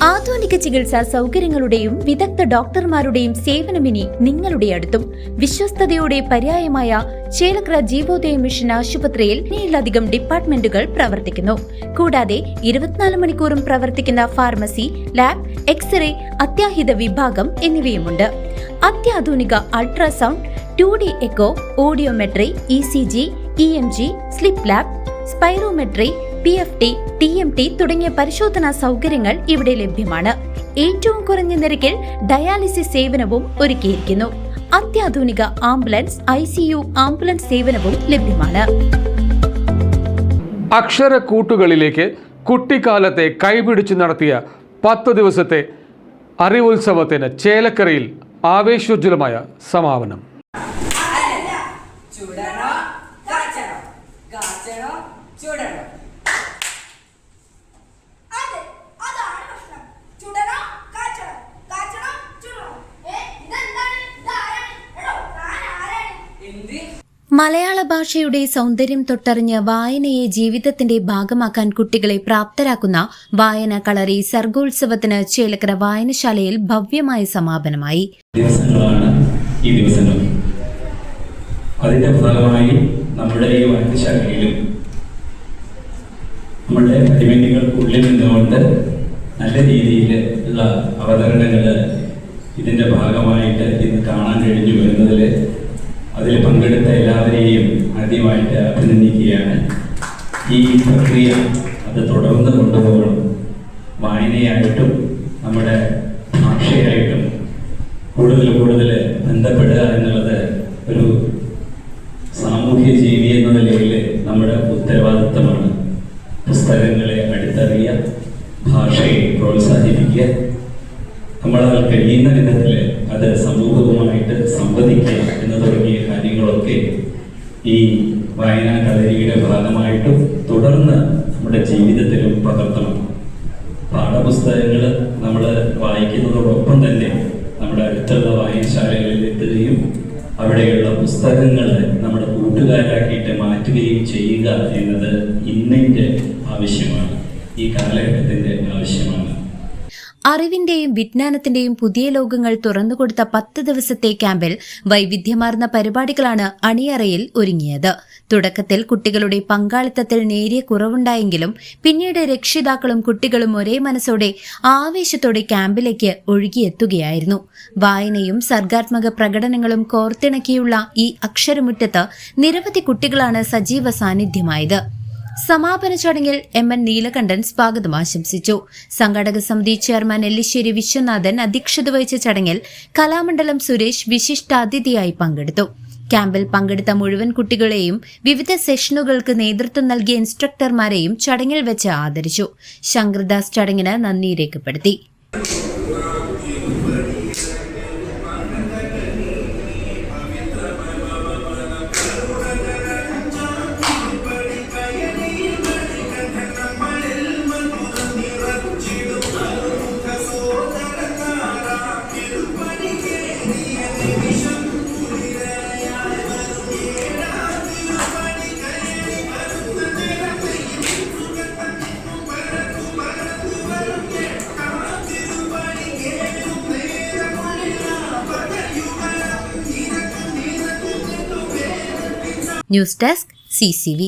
ആധുനിക ചികിത്സാ സൗകര്യങ്ങളുടെയും വിദഗ്ധ ഡോക്ടർമാരുടെയും സേവനമിനി നിങ്ങളുടെ അടുത്തും. വിശ്വസ്തതയുടെ പര്യായമായ ചേലക്കര ജീവോദയ മിഷൻ ആശുപത്രിയിൽ 7ലധികം ഡിപ്പാർട്ട്മെന്റുകൾ പ്രവർത്തിക്കുന്നു. കൂടാതെ 24 മണിക്കൂറും പ്രവർത്തിക്കുന്ന ഫാർമസി, ലാബ്, എക്സ്റേ, അത്യാഹിത വിഭാഗം എന്നിവയുമുണ്ട്. അത്യാധുനിക ultrasound, 2D echo, audiometry, ECG, EMG, sleep lab, spirometry, PFT, TMT തുടങ്ങിയ പരിശോധനാ സൗകര്യങ്ങൾ ഇവിടെ ലഭ്യമാണ്. ഏറ്റവും കുറഞ്ഞ നിരക്കിൽ ഡയാലിസിസ് സേവനവും ഒരുക്കിയിരിക്കുന്നു. അത്യാധുനിക ആംബുലൻസ്, ICU ആംബുലൻസ് സേവനവും ലഭ്യമാണ്. അക്ഷരക്കൂട്ടുകളിലേക്ക് കുട്ടിക്കാലത്തെ കൈപിടിച്ച് നടത്തിയ 10 ദിവസത്തെ അറിവുത്സവത്തിന് ചേലക്കരയിൽ ആവേശോജ്വലമായ സമാപനം. മലയാള ഭാഷയുടെ സൗന്ദര്യം തൊട്ടറിഞ്ഞ് വായനയെ ജീവിതത്തിന്റെ ഭാഗമാക്കാൻ കുട്ടികളെ പ്രാപ്തരാക്കുന്ന വായന കളറി സർഗോത്സവത്തിന് ചേലക്കര വായനശാലയിൽ ഭവ്യമായ സമാപനമായി. ഈ ദിവസങ്ങൾ അതിന്റെ ഭാഗമായി നമ്മുടെ ഈ വായനശാലയിലും നമ്മുടെ അടിമനികൾക്കുള്ളിൽ നിന്നുകൊണ്ട് നല്ല രീതിയിൽ ഉള്ള അവതരണങ്ങൾ ഇതിന്റെ ഭാഗമായിട്ട് ഇന്ന് കാണാൻ കഴിഞ്ഞു വരുന്നതിൽ അതിൽ പങ്കെടുത്ത എല്ലാവരെയും ആദ്യമായിട്ട് അഭിനന്ദിക്കുകയാണ്. ഈ പ്രക്രിയ അത് തുടർന്ന് കൊണ്ടുപോകണം. വായനയായിട്ടും നമ്മുടെ ഭാഷയായിട്ടും കൂടുതൽ ബന്ധപ്പെടുക എന്നുള്ളത് ഒരു സാമൂഹ്യ ജീവി എന്ന നിലയിൽ നമ്മുടെ ഉത്തരവാദിത്തമാണ്. പുസ്തകങ്ങളെ അടുത്തറിയുക, ഭാഷയെ പ്രോത്സാഹിപ്പിക്കുക, നമ്മളാൽ കഴിയുന്ന വിധത്തിൽ അത് സമൂഹവുമായിട്ട് സംവദിക്കുക എന്ന് തുടങ്ങിയ കാര്യങ്ങളൊക്കെ ഈ വായനാ കളരിയുടെ ഭാഗമായിട്ടും തുടർന്ന് നമ്മുടെ ജീവിതത്തിലും പകർത്തണം. പാഠപുസ്തകങ്ങൾ നമ്മൾ വായിക്കുന്നതോടൊപ്പം തന്നെ നമ്മുടെ അടുത്തുള്ള വായനശാലകളിൽ എത്തുകയും അവിടെയുള്ള പുസ്തകങ്ങൾ നമ്മുടെ കൂട്ടുകാരാക്കിയിട്ട് മാറ്റുകയും ചെയ്യുക എന്നത് ഇന്നിൻ്റെ ആവശ്യമാണ്, ഈ കാലഘട്ടത്തിൻ്റെ ആവശ്യമാണ്. അറിവിന്റെയും വിജ്ഞാനത്തിന്റെയും പുതിയ ലോകങ്ങൾ തുറന്നുകൊടുത്ത 10 ദിവസത്തെ ക്യാമ്പിൽ വൈവിധ്യമാർന്ന പരിപാടികളാണ് അണിയറയിൽ ഒരുങ്ങിയത്. തുടക്കത്തിൽ കുട്ടികളുടെ പങ്കാളിത്തത്തിൽ നേരിയ കുറവുണ്ടായെങ്കിലും പിന്നീട് രക്ഷിതാക്കളും കുട്ടികളും ഒരേ മനസ്സോടെ ആവേശത്തോടെ ക്യാമ്പിലേക്ക് ഒഴുകിയെത്തുകയായിരുന്നു. വായനയും സർഗാത്മക പ്രകടനങ്ങളും കോർത്തിണക്കിയുള്ള ഈ അക്ഷരമുറ്റത്ത് നിരവധി കുട്ടികളാണ് സജീവ സാന്നിധ്യമായത്. സമാപന ചടങ്ങിൽ MN നീലകണ്ഠൻ സ്വാഗതം ആശംസിച്ചു. സംഘാടക സമിതി ചെയർമാൻ എല്ലിശ്ശേരി വിശ്വനാഥൻ അധ്യക്ഷത വഹിച്ച ചടങ്ങിൽ കലാമണ്ഡലം സുരേഷ് വിശിഷ്ടാതിഥിയായി പങ്കെടുത്തു. ക്യാമ്പിൽ പങ്കെടുത്ത മുഴുവൻ കുട്ടികളെയും വിവിധ സെഷനുകൾക്ക് നേതൃത്വം നൽകിയ ഇൻസ്ട്രക്ടർമാരെയും ചടങ്ങിൽ വെച്ച് ആദരിച്ചു. ശങ്കർദാസ് ചടങ്ങിന് നന്ദി രേഖപ്പെടുത്തി. News desk CCV.